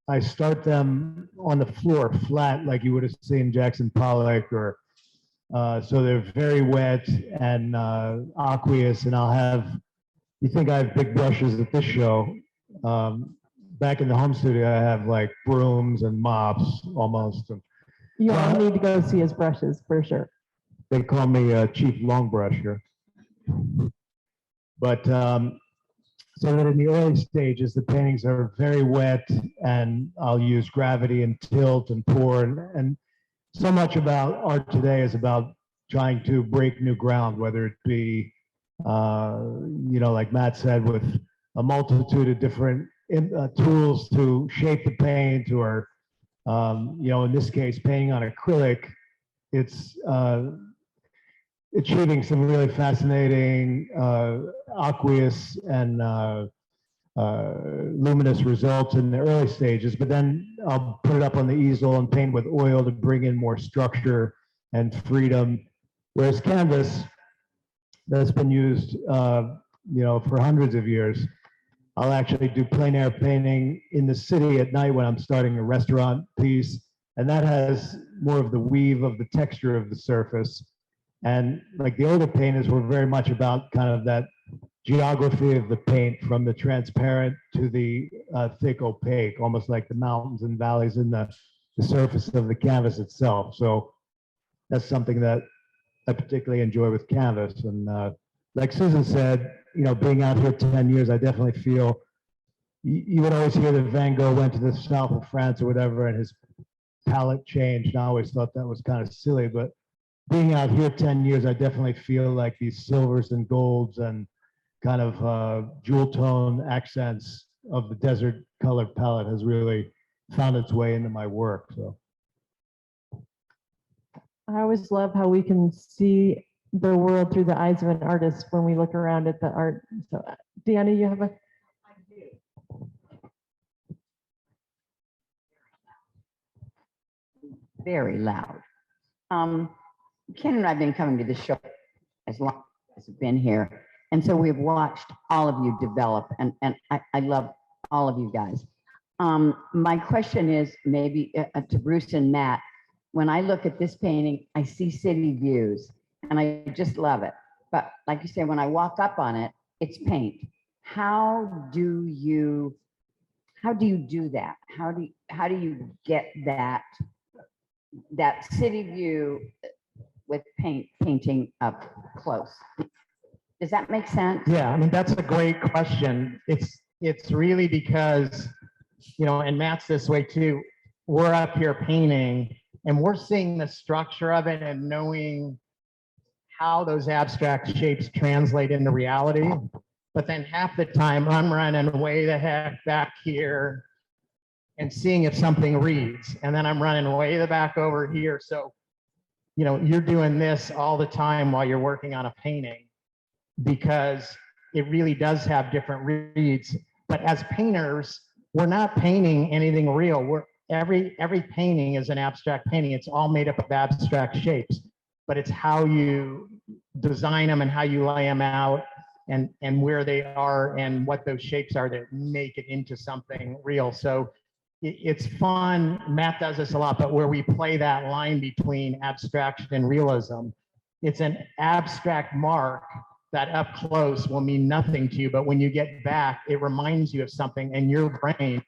I start them on the floor flat like you would have seen Jackson Pollock, or so they're very wet and aqueous, and I'll have, you think I have big brushes at this show. Back in the home studio, I have like brooms and mops almost. And You all need to go see his brushes for sure. they call me Chief Long Brusher. But so that in the early stages, the paintings are very wet, and I'll use gravity and tilt and pour. And so much about art today is about trying to break new ground, whether it be, you know, like Matt said, with a multitude of different tools to shape the paint, or, you know, in this case, painting on acrylic, it's achieving some really fascinating aqueous and luminous results in the early stages, but then I'll put it up on the easel and paint with oil to bring in more structure and freedom. Whereas canvas, that's been used, you know, for hundreds of years. I'll actually do plein air painting in the city at night when I'm starting a restaurant piece, and that has more of the weave of the texture of the surface. And like the older painters were very much about kind of that geography of the paint, from the transparent to the thick opaque, almost like the mountains and valleys in the surface of the canvas itself. So that's something that I particularly enjoy with canvas. And like Susan said, you know, being out here 10 years, I definitely feel, you would always hear that Van Gogh went to the south of France or whatever, and his palette changed. And I always thought that was kind of silly, but being out here 10 years, I definitely feel like these silvers and golds and kind of jewel tone accents of the desert color palette has really found its way into my work. So I always love how we can see the world through the eyes of an artist when we look around at the art. So, Deanna, you have a. Very loud. Ken and I have been coming to the show as long as I've been here. And so we've watched all of you develop, and I love all of you guys. My question is maybe to Bruce and Matt. When I look at this painting, I see city views, and I just love it. But like you say, when I walk up on it, it's paint. How do you do that? How do you get that city view with painting up close? Does that make sense? Yeah, I mean, that's a great question. It's really because, you know, and Matt's this way too, we're up here painting and we're seeing the structure of it and knowing how those abstract shapes translate into reality. But then half the time I'm running way the heck back here and seeing if something reads. And then I'm running way the back over here. So, you know, you're doing this all the time while you're working on a painting, because it really does have different reads. But as painters, we're not painting anything real. Every painting is an abstract painting. It's all made up of abstract shapes, but it's how you design them and how you lay them out, and where they are and what those shapes are that make it into something real. So it's fun. Matt does this a lot, but where we play that line between abstraction and realism, it's an abstract mark that up close will mean nothing to you, but when you get back, it reminds you of something, and your brain,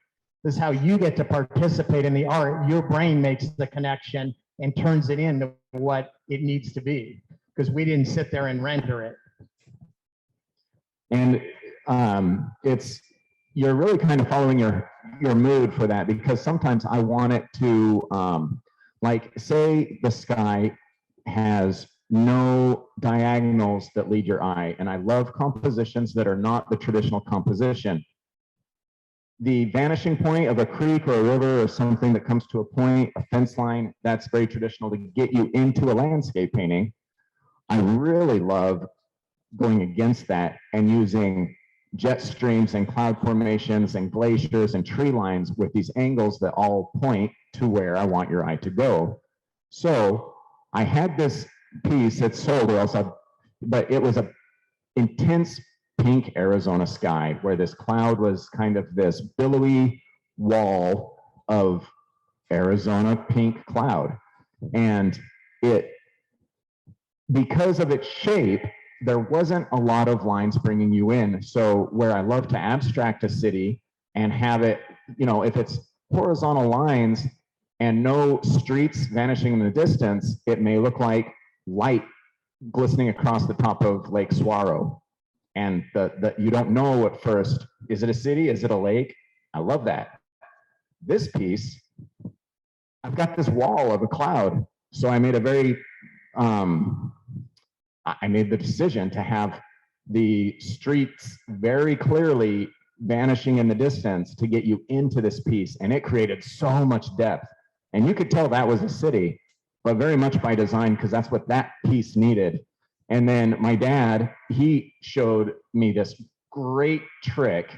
this is how you get to participate in the art. Your brain makes the connection and turns it into what it needs to be, because we didn't sit there and render it. And you're really kind of following your mood for that, because sometimes I want it to, like, say the sky has no diagonals that lead your eye, and I love compositions that are not the traditional composition. the vanishing point of a creek or a river or something that comes to a point, a fence line, that's very traditional to get you into a landscape painting. I really love going against that and using jet streams and cloud formations and glaciers and tree lines with these angles that all point to where I want your eye to go. So I had this piece that sold, or else but it was a intense pink Arizona sky where this cloud was kind of this billowy wall of Arizona pink cloud. And because of its shape, there wasn't a lot of lines bringing you in. So where I love to abstract a city and have it, if it's horizontal lines and no streets vanishing in the distance, it may look like light glistening across the top of Lake Saguaro. And you don't know at first, is it a city? Is it a lake? I love that. This piece, I've got this wall of a cloud. So I made I made the decision to have the streets very clearly vanishing in the distance to get you into this piece. And it created so much depth. And you could tell that was a city, but very much by design, because that's what that piece needed. And then my dad, he showed me this great trick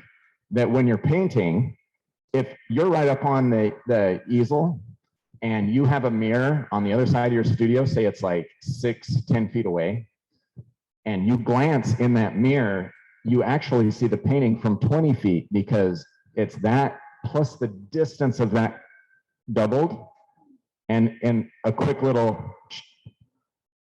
that when you're painting, if you're right up on the easel and you have a mirror on the other side of your studio, say it's like 10 feet away, and you glance in that mirror, you actually see the painting from 20 feet because it's that plus the distance of that doubled. And a quick little,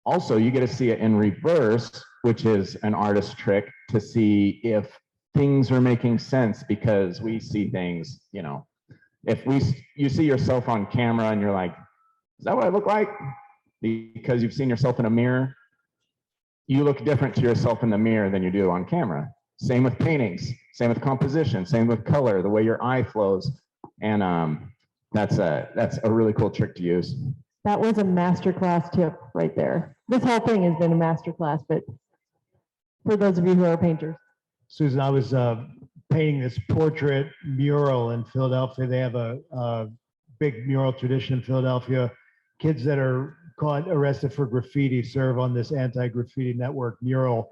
also you get to see it in reverse, which is an artist trick to see if things are making sense, because we see things, if you see yourself on camera and you're like, is that what I look like? Because you've seen yourself in a mirror, you look different to yourself in the mirror than you do on camera. Same with paintings, same with composition, same with color, the way your eye flows. And that's a really cool trick to use. That was a masterclass tip right there. This whole thing has been a masterclass, but for those of you who are painters. Susan, I was painting this portrait mural in Philadelphia. They have a big mural tradition in Philadelphia. Kids that are caught arrested for graffiti serve on this anti-graffiti network mural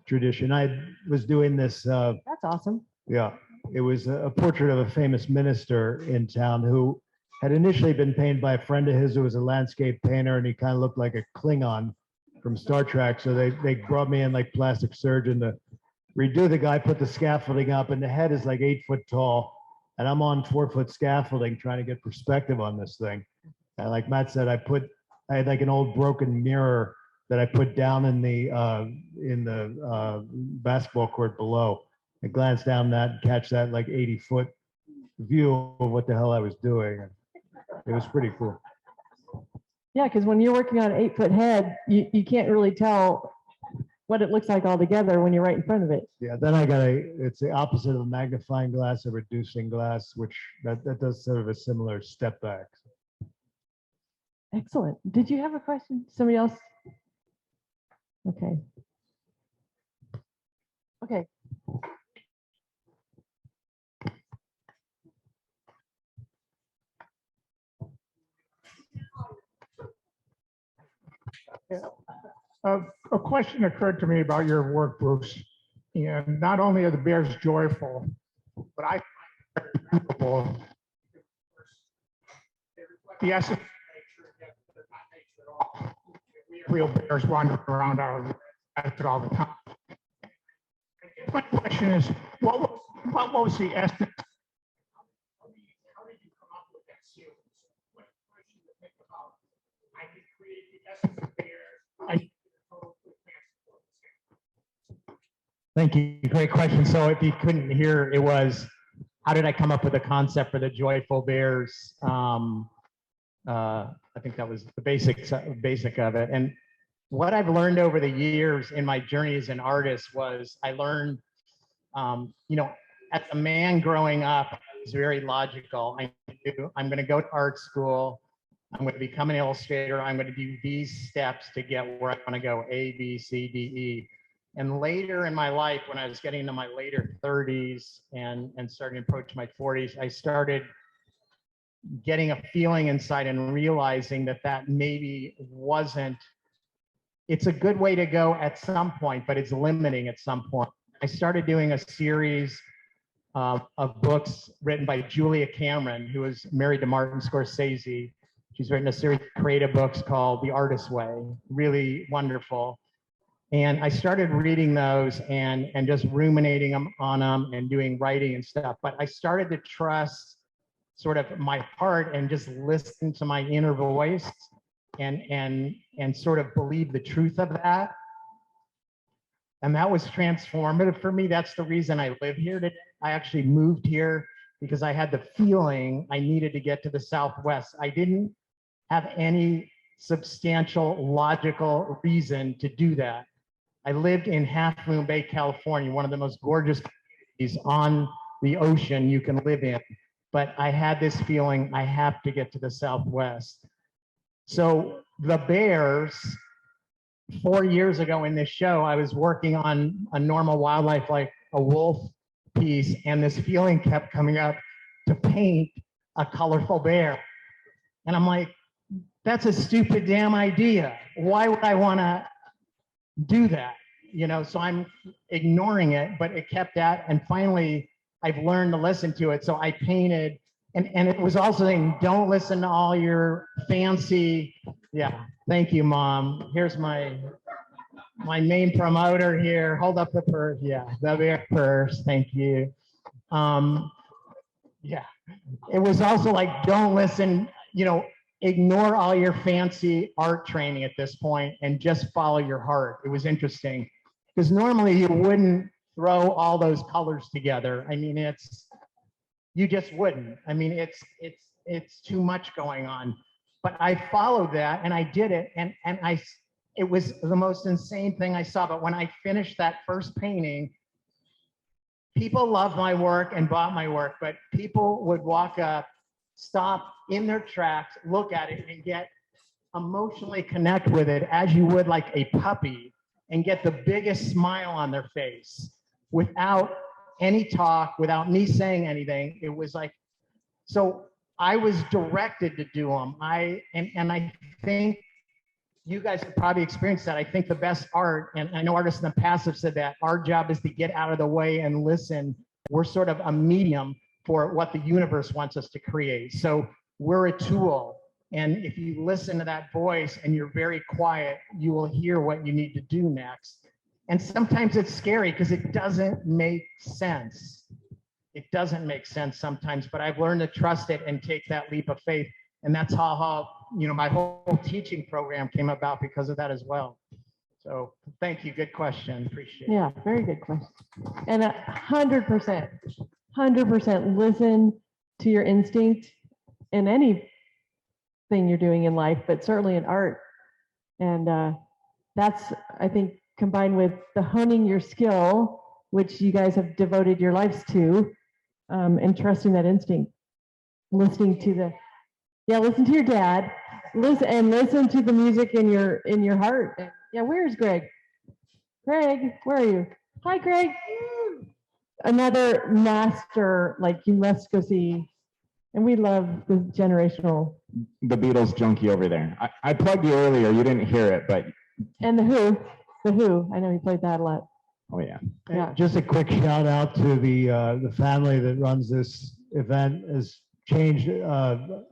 tradition. I was doing this. That's awesome. Yeah, it was a portrait of a famous minister in town who had initially been painted by a friend of his who was a landscape painter, and he kind of looked like a Klingon from Star Trek. So they brought me in like plastic surgeon to redo the guy, put the scaffolding up, and the head is like 8 foot tall. And I'm on 4 foot scaffolding trying to get perspective on this thing. And like Matt said, I had like an old broken mirror that I put down in the basketball court below. I glanced down that and catch that like 80-foot view of what the hell I was doing. It was pretty cool. Yeah, because when you're working on an 8 foot head, you can't really tell what it looks like all together when you're right in front of it. Yeah, then it's the opposite of a magnifying glass, a reducing glass, which that does sort of a similar step back. Excellent. Did you have a question? Somebody else? Okay. Okay. A question occurred to me about your work, Bruce. And not only are the bears joyful, but I find it very memorable. The essence of nature, yet they're not nature at all. We have real bears wandering around our outfit all the time. My question is, what was the essence? How did you come up with that series? What did you think about? I can create the essence of bears. Thank you. Great question. So if you couldn't hear, it was, how did I come up with the concept for the joyful bears? I think that was the basic of it. And what I've learned over the years in my journey as an artist was I learned, as a man growing up, it's very logical. I'm going to go to art school. I'm going to become an illustrator. I'm going to do these steps to get where I want to go, A, B, C, D, E. And later in my life, when I was getting into my later 30s and starting to approach my 40s, I started getting a feeling inside and realizing that that maybe wasn't, it's a good way to go at some point, but it's limiting at some point. I started doing a series of books written by Julia Cameron, who is married to Martin Scorsese. She's written a series of creative books called The Artist's Way, really wonderful. And I started reading those and just ruminating on them and doing writing and stuff. But I started to trust sort of my heart and just listen to my inner voice and sort of believe the truth of that. And that was transformative for me. That's the reason I live here today. I actually moved here because I had the feeling I needed to get to the Southwest. I didn't have any substantial logical reason to do that. I lived in Half Moon Bay, California, one of the most gorgeous communities on the ocean you can live in. But I had this feeling I have to get to the Southwest. So the Bears, 4 years ago in this show, I was working on a normal wildlife like a wolf piece, and this feeling kept coming up to paint a colorful bear. And I'm like, that's a stupid damn idea. Why would I want to do that? You know, so I'm ignoring it, but it kept at, and finally I've learned to listen to it. So I painted, and it was also saying, don't listen to all your fancy, yeah, thank you, Mom. Here's my main promoter here. Hold up the purse. Yeah, the bear purse. Thank you. Yeah, it was also like, don't listen, you know, ignore all your fancy art training at this point and just follow your heart. It was interesting because normally you wouldn't throw all those colors together. I mean, you just wouldn't. I mean, it's too much going on. But I followed that and I did it, and it was the most insane thing I saw. But when I finished that first painting, people loved my work and bought my work, but people would walk up, stop in their tracks, look at it, and get emotionally connect with it as you would like a puppy, and get the biggest smile on their face without any talk, without me saying anything. It was like, so I was directed to do them. And I think you guys have probably experienced that. I think the best art, and I know artists in the past have said that, our job is to get out of the way and listen. We're sort of a medium for what the universe wants us to create. So we're a tool. And if you listen to that voice and you're very quiet, you will hear what you need to do next. And sometimes it's scary because it doesn't make sense. It doesn't make sense sometimes, but I've learned to trust it and take that leap of faith. And that's how you know, my whole teaching program came about because of that as well. So thank you. Good question. Appreciate it. Yeah, very good question. And 100% listen to your instinct in anything you're doing in life, but certainly in art. And that's, I think, combined with the honing your skill, which you guys have devoted your lives to, and trusting that instinct, listening to listen to your dad, listen to the music in your heart. And, yeah, where's Greg? Greg, where are you? Hi, Greg. Another master, like you must go see. And we love the generational. The Beatles junkie over there. I plugged you earlier. You didn't hear it, but. And the Who. I know he played that a lot. Oh, yeah. Yeah. Just a quick shout out to the family that runs this event. Has changed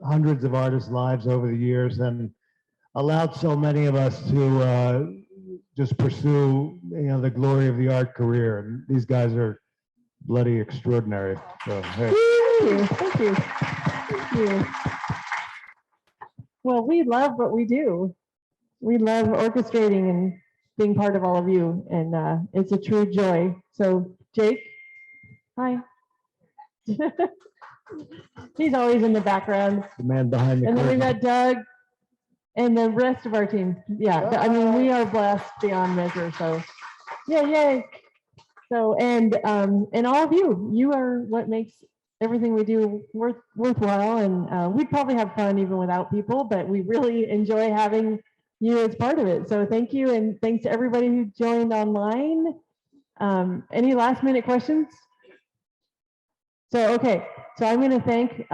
hundreds of artists' lives over the years and allowed so many of us to just pursue, you know, the glory of the art career. And these guys are bloody extraordinary. So, hey. Thank you. Well, we love what we do. We love orchestrating and being part of all of you, and it's a true joy. So, Jake, hi. He's always in the background. The man behind the And then curtain. we've got Doug and the rest of our team. Yeah, I mean, we are blessed beyond measure. So, yay. So, and all of you are what makes everything we do worthwhile. And we'd probably have fun even without people, but we really enjoy having you as part of it. So thank you, and thanks to everybody who joined online. Any last minute questions? So, okay, so I'm going to thank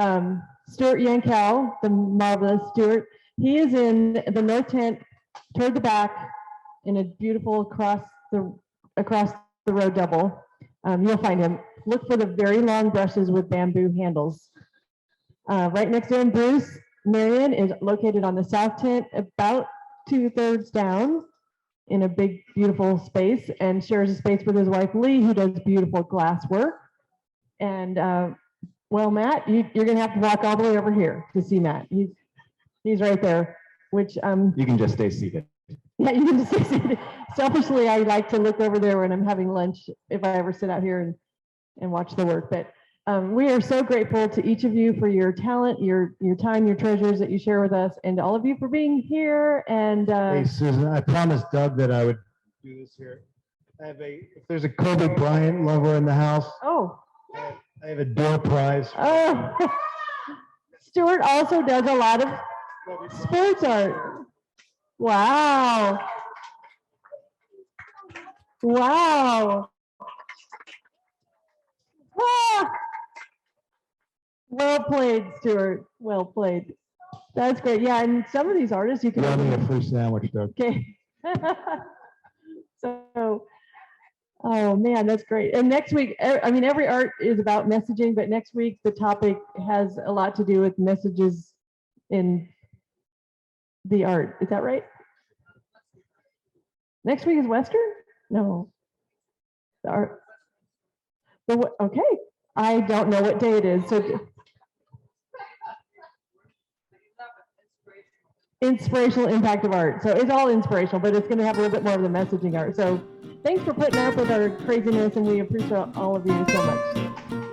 Stuart Yankell, the marvelous Stuart. He is in the north tent toward the back in a beautiful across the road double. You'll find him. Look for the very long brushes with bamboo handles. Right next to him, Bruce Marion is located on the south tent, about 2/3 down in a big, beautiful space, and shares a space with his wife, Lee, who does beautiful glass work. And well, Matt, you're gonna have to walk all the way over here to see Matt. He's right there, which You can just stay seated. yeah, you can just stay seated. Selfishly, I like to look over there when I'm having lunch, if I ever sit out here and watch the work. But we are so grateful to each of you for your talent, your time, your treasures that you share with us, and all of you for being here. And Hey, Susan, I promised Doug that I would do this here. If there's a Kobe Bryant lover in the house, I have a door prize. Oh, Stuart also does a lot of sports art. Wow. Wow. Ah. Well played, Stuart. Well played. That's great. Yeah, and some of these artists you can. You owe me a free sandwich, Doug. Okay. So, oh man, that's great. And next week, I mean, every art is about messaging, but next week the topic has a lot to do with messages in the art. Is that right? Next week is Western? No. The art. Okay. I don't know what day it is. So inspirational impact of art. So it's all inspirational, but it's going to have a little bit more of the messaging art. So thanks for putting up with our craziness, and we appreciate all of you so much.